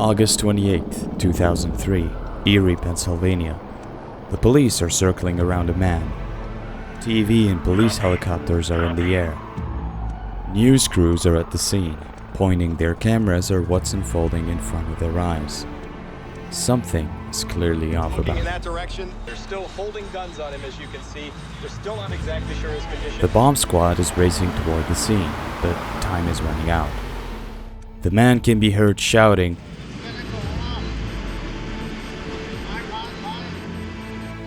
August 28, 2003, Erie, Pennsylvania. The police are circling around a man. TV and police helicopters are in the air. News crews are at the scene, pointing their cameras at what's unfolding in front of their eyes. Something is clearly off about in that direction. They're still holding guns on him, as you can see. They're still not exactly sure his condition. The bomb squad is racing toward the scene, but time is running out. The man can be heard shouting,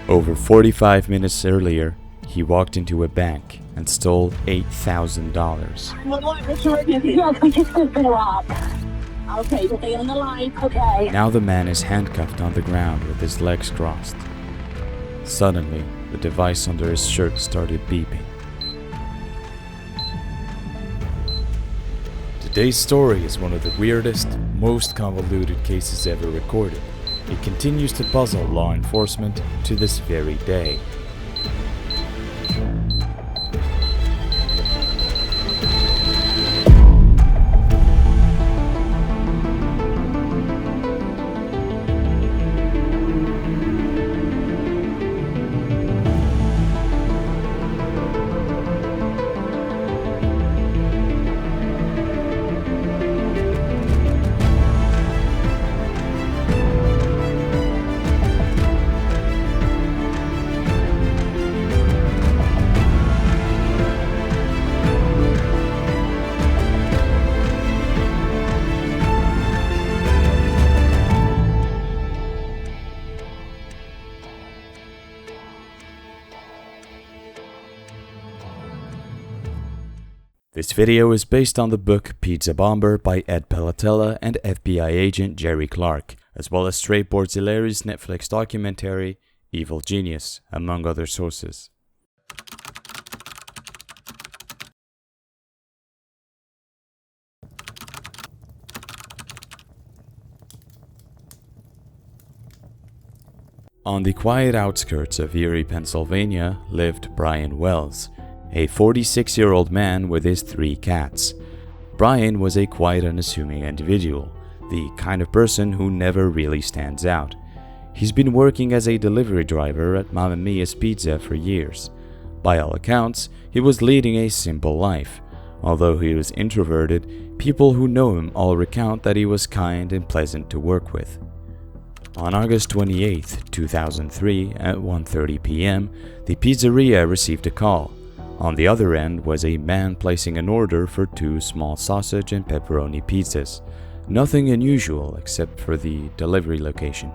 over 45 minutes earlier, he walked into a bank and stole $8,000. Okay, stay on the line, okay. Now the man is handcuffed on the ground with his legs crossed. Suddenly, the device under his shirt started beeping. Today's story is one of the weirdest, most convoluted cases ever recorded. It continues to puzzle law enforcement to this very day. This video is based on the book Pizza Bomber by Ed Pellatella and FBI agent Jerry Clark, as well as Stray Borzellieri's Netflix documentary Evil Genius, among other sources. On the quiet outskirts of Erie, Pennsylvania, lived Brian Wells, a 46-year-old man with his 3 cats. Brian was a quiet, unassuming individual, the kind of person who never really stands out. He's been working as a delivery driver at Mamma Mia's Pizza for years. By all accounts, he was leading a simple life. Although he was introverted, people who know him all recount that he was kind and pleasant to work with. On August 28, 2003, at 1:30 p.m., the pizzeria received a call. On the other end was a man placing an order for 2 small sausage and pepperoni pizzas. Nothing unusual except for the delivery location.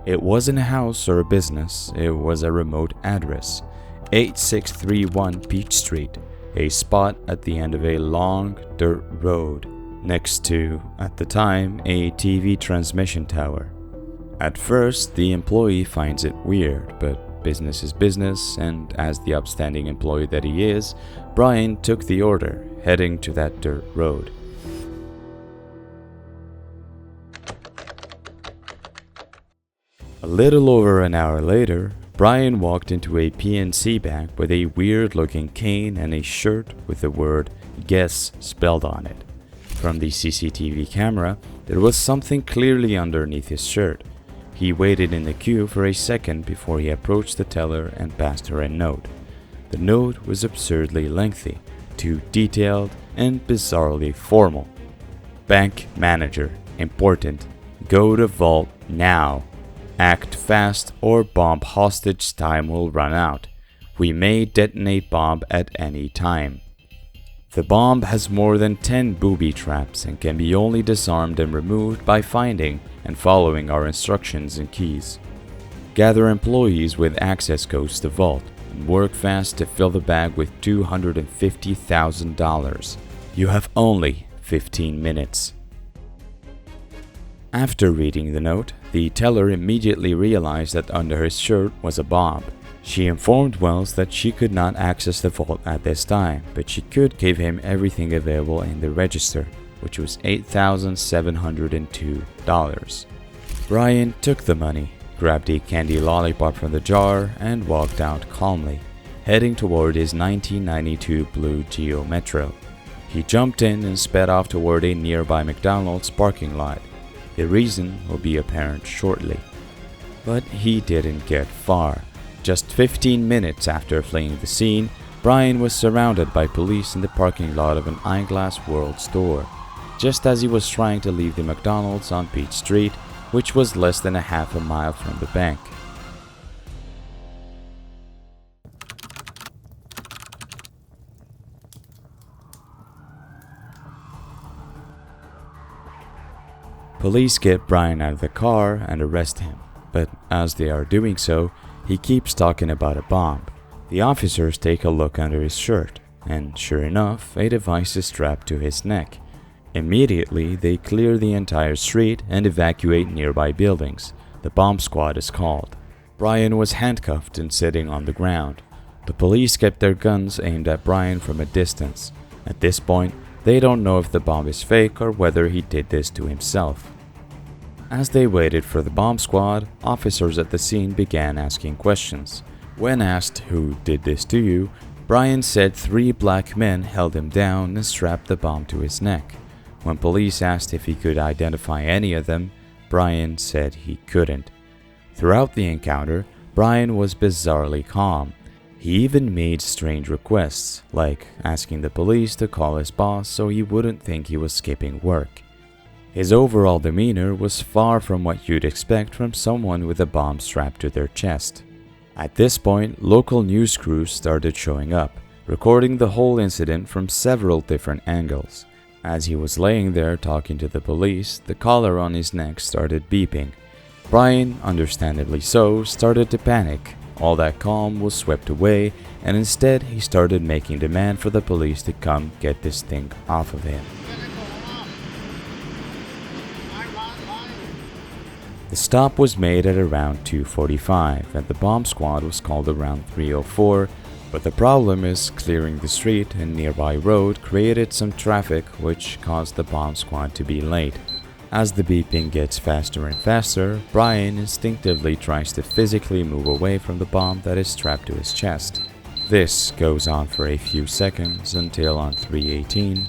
It wasn't a house or a business, it was a remote address, 8631 Peach Street, a spot at the end of a long dirt road, next to, at the time, a TV transmission tower. At first, the employee finds it weird, but business is business, and as the upstanding employee that he is, Brian took the order, heading to that dirt road. A little over an hour later, Brian walked into a PNC Bank with a weird-looking cane and a shirt with the word "Guess" spelled on it. From the CCTV camera, there was something clearly underneath his shirt. He waited in the queue for a second before he approached the teller and passed her a note. The note was absurdly lengthy, too detailed, and bizarrely formal. Bank manager, important, go to vault now. Act fast or bomb hostage time will run out. We may detonate bomb at any time. The bomb has more than 10 booby traps and can be only disarmed and removed by finding and following our instructions and keys. Gather employees with access codes to vault and work fast to fill the bag with $250,000. You have only 15 minutes. After reading the note, the teller immediately realized that under his shirt was a bomb. She informed Wells that she could not access the vault at this time, but she could give him everything available in the register, which was $8,702. Brian took the money, grabbed a candy lollipop from the jar, and walked out calmly, heading toward his 1992 blue Geo Metro. He jumped in and sped off toward a nearby McDonald's parking lot. The reason will be apparent shortly. But he didn't get far. Just 15 minutes after fleeing the scene, Brian was surrounded by police in the parking lot of an Eyeglass World store, just as he was trying to leave the McDonald's on Beach Street, which was less than a half a mile from the bank. Police get Brian out of the car and arrest him, but as they are doing so, he keeps talking about a bomb. The officers take a look under his shirt, and sure enough, a device is strapped to his neck. Immediately, they clear the entire street and evacuate nearby buildings. The bomb squad is called. Brian was handcuffed and sitting on the ground. The police kept their guns aimed at Brian from a distance. At this point, they don't know if the bomb is fake or whether he did this to himself. As they waited for the bomb squad, officers at the scene began asking questions. When asked who did this to you, Brian said 3 black men held him down and strapped the bomb to his neck. When police asked if he could identify any of them, Brian said he couldn't. Throughout the encounter, Brian was bizarrely calm. He even made strange requests, like asking the police to call his boss so he wouldn't think he was skipping work. His overall demeanor was far from what you'd expect from someone with a bomb strapped to their chest. At this point, local news crews started showing up, recording the whole incident from several different angles. As he was laying there talking to the police, the collar on his neck started beeping. Brian, understandably so, started to panic. All that calm was swept away, and instead he started making demand for the police to come get this thing off of him. The stop was made at around 2:45 and the bomb squad was called around 3:04, but the problem is clearing the street and nearby road created some traffic which caused the bomb squad to be late. As the beeping gets faster and faster, Brian instinctively tries to physically move away from the bomb that is strapped to his chest. This goes on for a few seconds until on 3:18,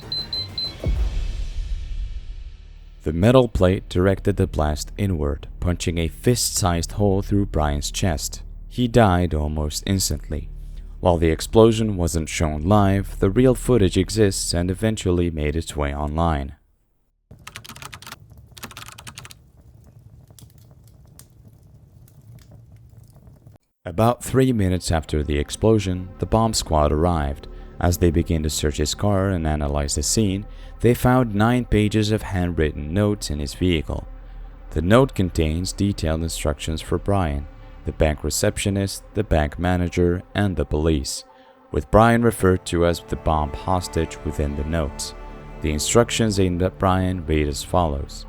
the metal plate directed the blast inward, punching a fist-sized hole through Brian's chest. He died almost instantly. While the explosion wasn't shown live, the real footage exists and eventually made its way online. About 3 minutes after the explosion, the bomb squad arrived. As they began to search his car and analyze the scene, they found 9 pages of handwritten notes in his vehicle. The note contains detailed instructions for Brian, the bank receptionist, the bank manager, and the police, with Brian referred to as the bomb hostage within the notes. The instructions aimed at Brian read as follows.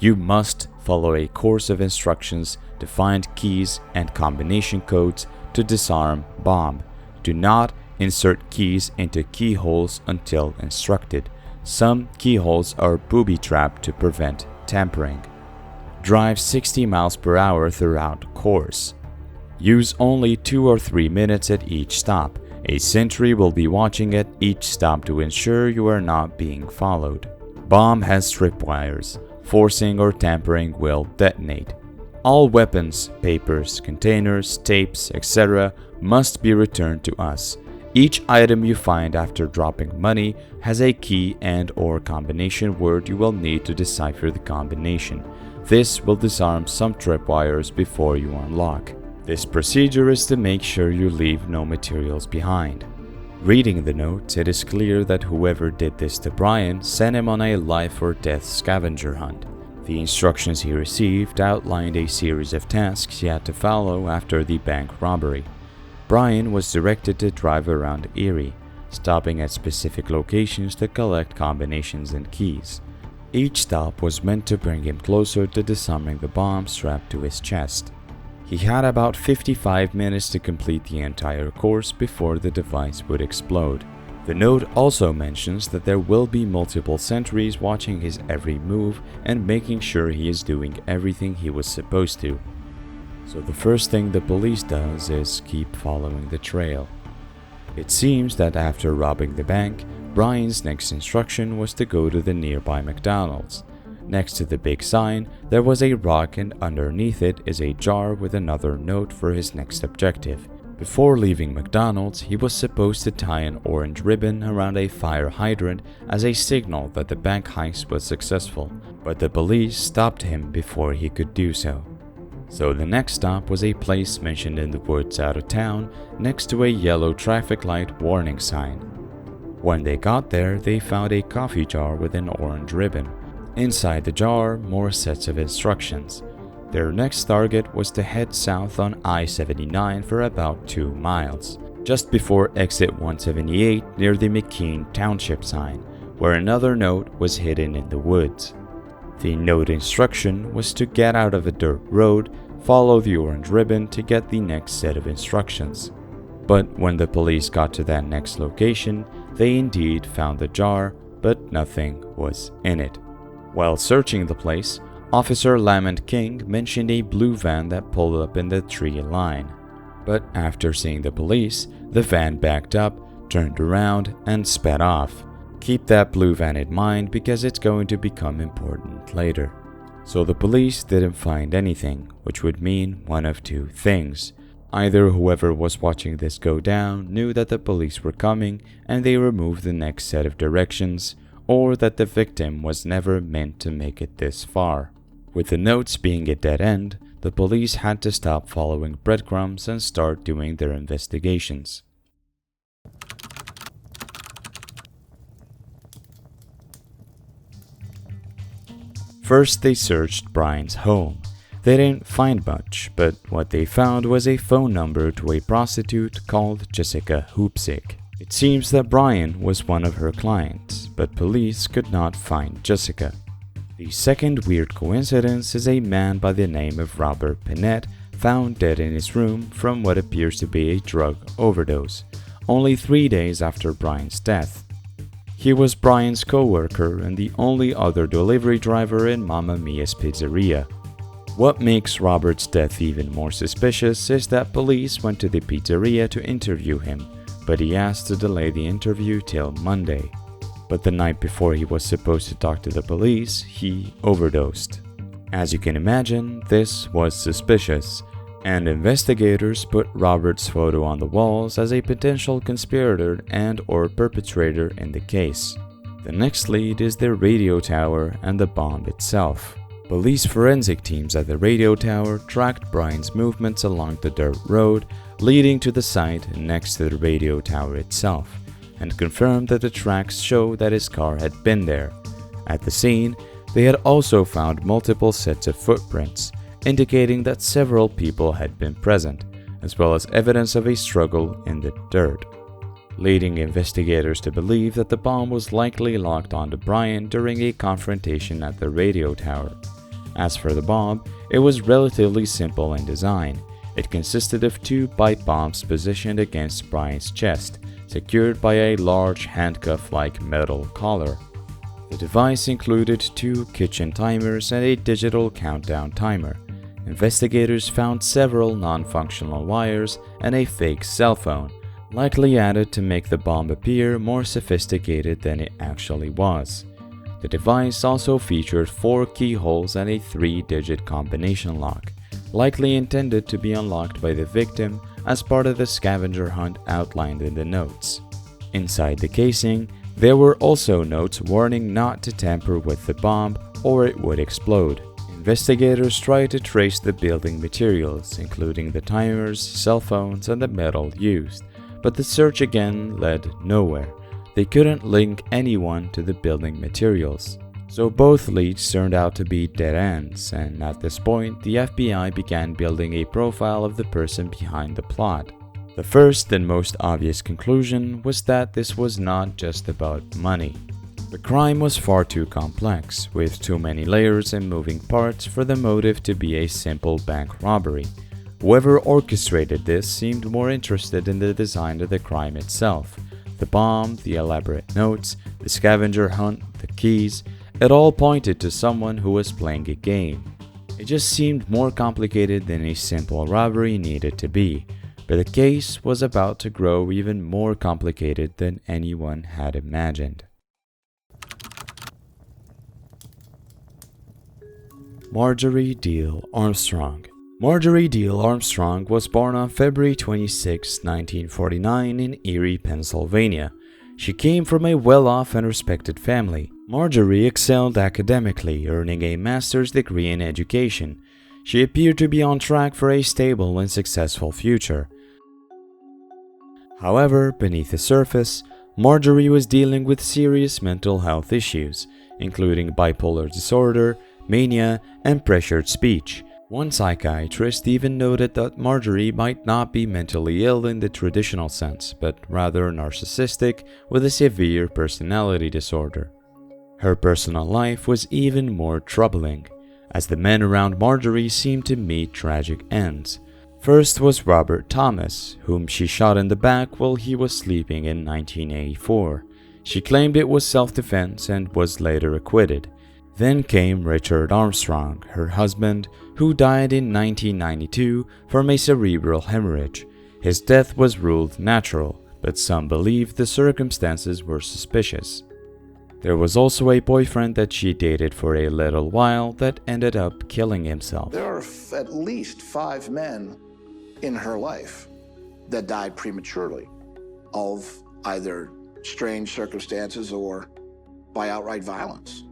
You must follow a course of instructions to find keys and combination codes to disarm bomb. Do not insert keys into keyholes until instructed. Some keyholes are booby-trapped to prevent tampering. Drive 60 miles per hour throughout course. Use only 2 or 3 minutes at each stop. A sentry will be watching at each stop to ensure you are not being followed. Bomb has tripwires. Forcing or tampering will detonate. All weapons, papers, containers, tapes, etc. must be returned to us. Each item you find after dropping money has a key and/or combination word you will need to decipher the combination. This will disarm some tripwires before you unlock. This procedure is to make sure you leave no materials behind. Reading the notes, it is clear that whoever did this to Brian sent him on a life or death scavenger hunt. The instructions he received outlined a series of tasks he had to follow after the bank robbery. Brian was directed to drive around Erie, stopping at specific locations to collect combinations and keys. Each stop was meant to bring him closer to disarming the bomb strapped to his chest. He had about 55 minutes to complete the entire course before the device would explode. The note also mentions that there will be multiple sentries watching his every move and making sure he is doing everything he was supposed to. So the first thing the police does is keep following the trail. It seems that after robbing the bank, Brian's next instruction was to go to the nearby McDonald's. Next to the big sign, there was a rock, and underneath it is a jar with another note for his next objective. Before leaving McDonald's, he was supposed to tie an orange ribbon around a fire hydrant as a signal that the bank heist was successful, but the police stopped him before he could do so. So the next stop was a place mentioned in the woods out of town, next to a yellow traffic light warning sign. When they got there, they found a coffee jar with an orange ribbon. Inside the jar, more sets of instructions. Their next target was to head south on I-79 for about 2 miles, just before exit 178 near the McKean Township sign, where another note was hidden in the woods. The note instruction was to get out of a dirt road, follow the orange ribbon to get the next set of instructions. But when the police got to that next location, they indeed found the jar, but nothing was in it. While searching the place, Officer Lamont King mentioned a blue van that pulled up in the tree line. But after seeing the police, the van backed up, turned around, and sped off. Keep that blue van in mind because it's going to become important later. So the police didn't find anything, which would mean one of two things. Either whoever was watching this go down knew that the police were coming and they removed the next set of directions, or that the victim was never meant to make it this far. With the notes being a dead end, the police had to stop following breadcrumbs and start doing their investigations. First, they searched Brian's home. They didn't find much, but what they found was a phone number to a prostitute called Jessica Hoopsick. It seems that Brian was one of her clients, but police could not find Jessica. The second weird coincidence is a man by the name of Robert Pinette found dead in his room from what appears to be a drug overdose, only 3 days after Brian's death. He was Brian's co-worker and the only other delivery driver in Mamma Mia's pizzeria. What makes Robert's death even more suspicious is that police went to the pizzeria to interview him, but he asked to delay the interview till Monday. But the night before he was supposed to talk to the police, he overdosed. As you can imagine, this was suspicious, and investigators put Robert's photo on the walls as a potential conspirator and/or perpetrator in the case. The next lead is the radio tower and the bomb itself. Police forensic teams at the radio tower tracked Brian's movements along the dirt road leading to the site next to the radio tower itself, and confirmed that the tracks show that his car had been there. At the scene, they had also found multiple sets of footprints, indicating that several people had been present, as well as evidence of a struggle in the dirt, leading investigators to believe that the bomb was likely locked onto Brian during a confrontation at the radio tower. As for the bomb, it was relatively simple in design. It consisted of 2 pipe bombs positioned against Brian's chest, secured by a large handcuff-like metal collar. The device included 2 kitchen timers and a digital countdown timer. Investigators found several non-functional wires and a fake cell phone, likely added to make the bomb appear more sophisticated than it actually was. The device also featured 4 keyholes and a 3-digit combination lock, likely intended to be unlocked by the victim as part of the scavenger hunt outlined in the notes. Inside the casing, there were also notes warning not to tamper with the bomb or it would explode. Investigators tried to trace the building materials, including the timers, cell phones, and the metal used, but the search again led nowhere. They couldn't link anyone to the building materials. So both leads turned out to be dead ends, and at this point, the FBI began building a profile of the person behind the plot. The first and most obvious conclusion was that this was not just about money. The crime was far too complex, with too many layers and moving parts for the motive to be a simple bank robbery. Whoever orchestrated this seemed more interested in the design of the crime itself. The bomb, the elaborate notes, the scavenger hunt, the keys, it all pointed to someone who was playing a game. It just seemed more complicated than a simple robbery needed to be, but the case was about to grow even more complicated than anyone had imagined. Marjorie Diehl-Armstrong. Marjorie Diehl-Armstrong was born on February 26, 1949 in Erie, Pennsylvania. She came from a well-off and respected family. Marjorie excelled academically, earning a master's degree in education. She appeared to be on track for a stable and successful future. However, beneath the surface, Marjorie was dealing with serious mental health issues, including bipolar disorder, mania, and pressured speech. One psychiatrist even noted that Marjorie might not be mentally ill in the traditional sense, but rather narcissistic with a severe personality disorder. Her personal life was even more troubling, as the men around Marjorie seemed to meet tragic ends. First was Robert Thomas, whom she shot in the back while he was sleeping in 1984. She claimed it was self-defense and was later acquitted. Then came Richard Armstrong, her husband, who died in 1992 from a cerebral hemorrhage. His death was ruled natural, but some believe the circumstances were suspicious. There was also a boyfriend that she dated for a little while that ended up killing himself. There are at least 5 men in her life that died prematurely of either strange circumstances or by outright violence.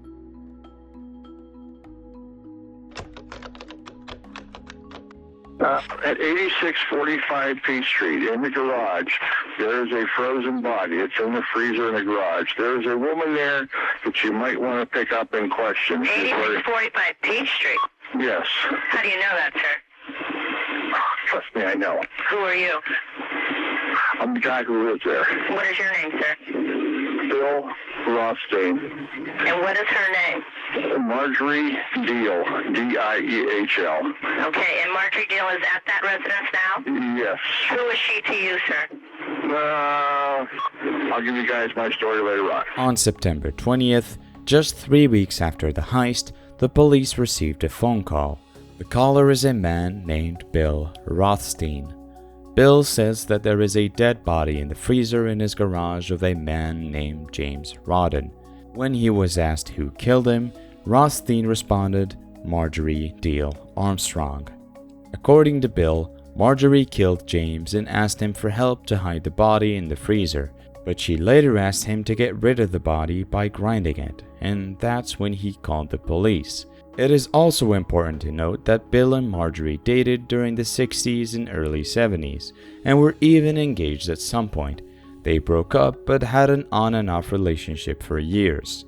At 8645 P Street, in the garage, there is a frozen body. It's in the freezer in the garage. There is a woman there that you might want to pick up and question. 8645 Peach Street? Yes. How do you know that, sir? Trust me, I know. Who are you? I'm the guy who lives there. What is your name, sir? Bill Rothstein. And what is her name? Marjorie Diehl, D-I-E-H-L. Okay, and Marjorie Diehl is at that residence now? Yes. Who is she to you, sir? I'll give you guys my story later on. On September 20th, just 3 weeks after the heist, the police received a phone call. The caller is a man named Bill Rothstein. Bill says that there is a dead body in the freezer in his garage of a man named James Rodden. When he was asked who killed him, Rothstein responded, Marjorie Diehl-Armstrong. According to Bill, Marjorie killed James and asked him for help to hide the body in the freezer, but she later asked him to get rid of the body by grinding it, and that's when he called the police. It is also important to note that Bill and Marjorie dated during the 60s and early 70s, and were even engaged at some point. They broke up but had an on and off relationship for years.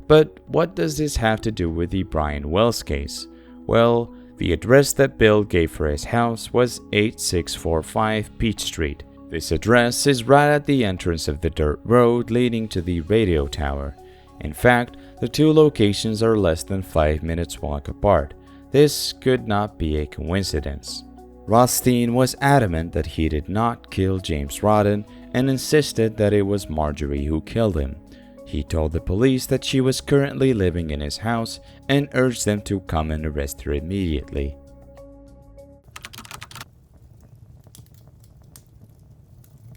But what does this have to do with the Brian Wells case? Well, the address that Bill gave for his house was 8645 Peach Street. This address is right at the entrance of the dirt road leading to the radio tower. In fact, the two locations are less than 5 minutes walk apart. This could not be a coincidence. Rothstein was adamant that he did not kill James Rodden and insisted that it was Marjorie who killed him. He told the police that she was currently living in his house and urged them to come and arrest her immediately.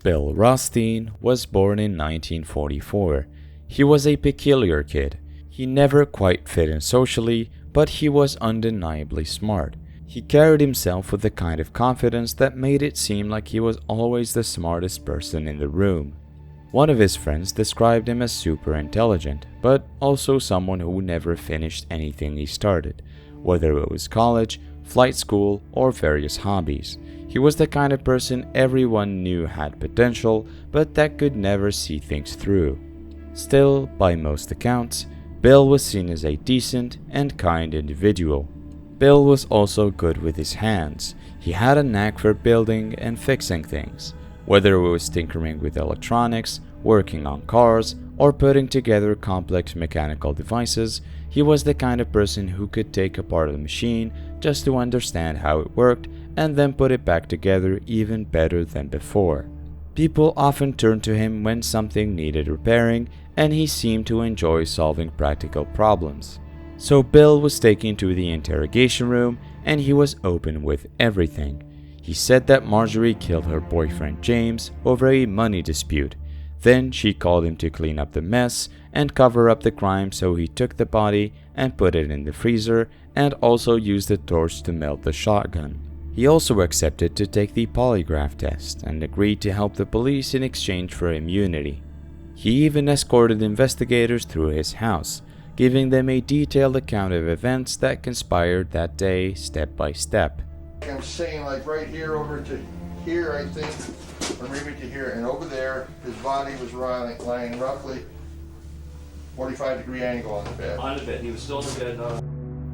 Bill Rothstein was born in 1944. He was a peculiar kid. He never quite fit in socially, but he was undeniably smart. He carried himself with the kind of confidence that made it seem like he was always the smartest person in the room. One of his friends described him as super intelligent, but also someone who never finished anything he started, whether it was college, flight school, or various hobbies. He was the kind of person everyone knew had potential, but that could never see things through. Still, by most accounts, Bill was seen as a decent and kind individual. Bill was also good with his hands. He had a knack for building and fixing things. Whether it was tinkering with electronics, working on cars, or putting together complex mechanical devices, he was the kind of person who could take apart a machine just to understand how it worked and then put it back together even better than before. People often turned to him when something needed repairing, and he seemed to enjoy solving practical problems. So Bill was taken to the interrogation room, and he was open with everything. He said that Marjorie killed her boyfriend James over a money dispute. Then she called him to clean up the mess and cover up the crime, so he took the body and put it in the freezer and also used a torch to melt the shotgun. He also accepted to take the polygraph test and agreed to help the police in exchange for immunity. He even escorted investigators through his house, giving them a detailed account of events that conspired that day step by step. I'm saying like right here over to here, I think, or maybe to here, and over there, his body was lying roughly 45-degree angle on the bed. On the bed, he was still in the bed.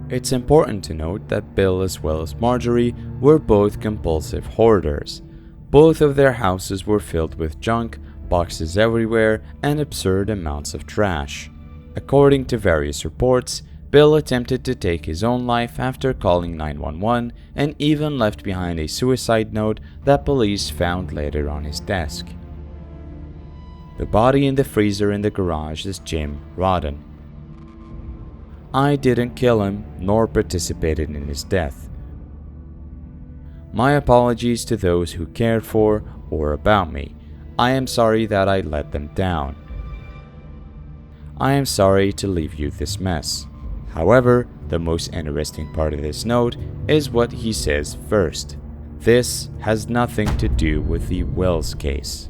It's important to note that Bill as well as Marjorie were both compulsive hoarders. Both of their houses were filled with junk, boxes everywhere, and absurd amounts of trash. According to various reports, Bill attempted to take his own life after calling 911 and even left behind a suicide note that police found later on his desk. The body in the freezer in the garage is Jim Rodden. I didn't kill him nor participated in his death. My apologies to those who cared for or about me. I am sorry that I let them down. I am sorry to leave you this mess. However, the most interesting part of this note is what he says first. This has nothing to do with the Wells case.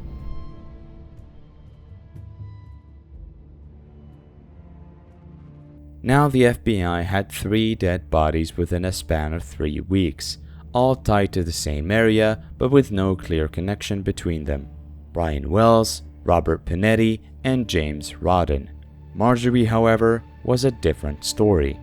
Now the FBI had 3 dead bodies within a span of 3 weeks, all tied to the same area but with no clear connection between them. Brian Wells, Robert Pinetti, and James Rodden. Marjorie, however, was a different story.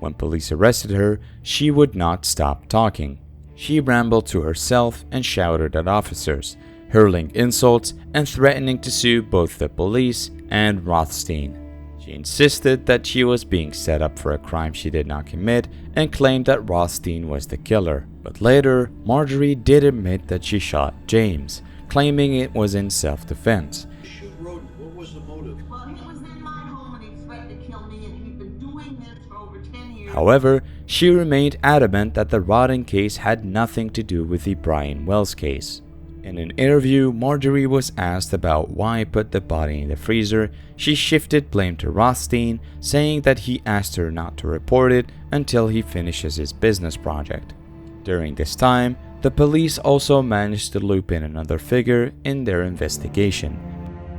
When police arrested her, she would not stop talking. She rambled to herself and shouted at officers, hurling insults and threatening to sue both the police and Rothstein. She insisted that she was being set up for a crime she did not commit and claimed that Rothstein was the killer. But later, Marjorie did admit that she shot James, claiming it was in self-defense. What was the motive? Well, he was in my home and he threatened to kill me, and he'd been doing this for over 10 years. However, she remained adamant that the Rodden case had nothing to do with the Brian Wells case. In an interview, Marjorie was asked about why put the body in the freezer. She shifted blame to Rothstein, saying that he asked her not to report it until he finishes his business project. During this time, the police also managed to loop in another figure in their investigation.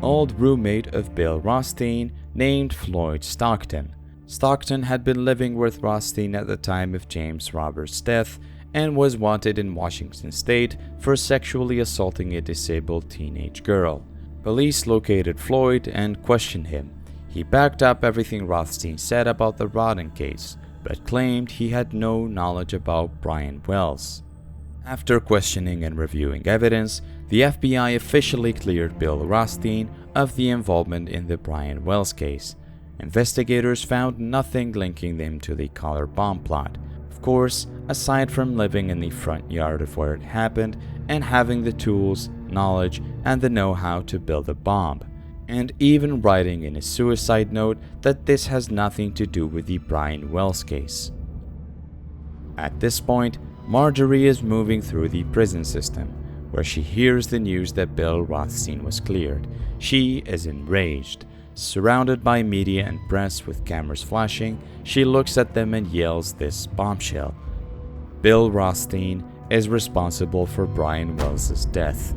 Old roommate of Bill Rothstein named Floyd Stockton. Stockton had been living with Rothstein at the time of James Roberts' death and was wanted in Washington state for sexually assaulting a disabled teenage girl. Police located Floyd and questioned him. He backed up everything Rothstein said about the Rodden case, but claimed he had no knowledge about Brian Wells. After questioning and reviewing evidence, the FBI officially cleared Bill Rothstein of the involvement in the Brian Wells case. Investigators found nothing linking them to the collar bomb plot. Of course, aside from living in the front yard of where it happened and having the tools, knowledge, and the know-how to build a bomb, and even writing in a suicide note that this has nothing to do with the Brian Wells case. At this point, Marjorie is moving through the prison system, where she hears the news that Bill Rothstein was cleared. She is enraged. Surrounded by media and press with cameras flashing, she looks at them and yells this bombshell. Bill Rothstein is responsible for Brian Wells' death.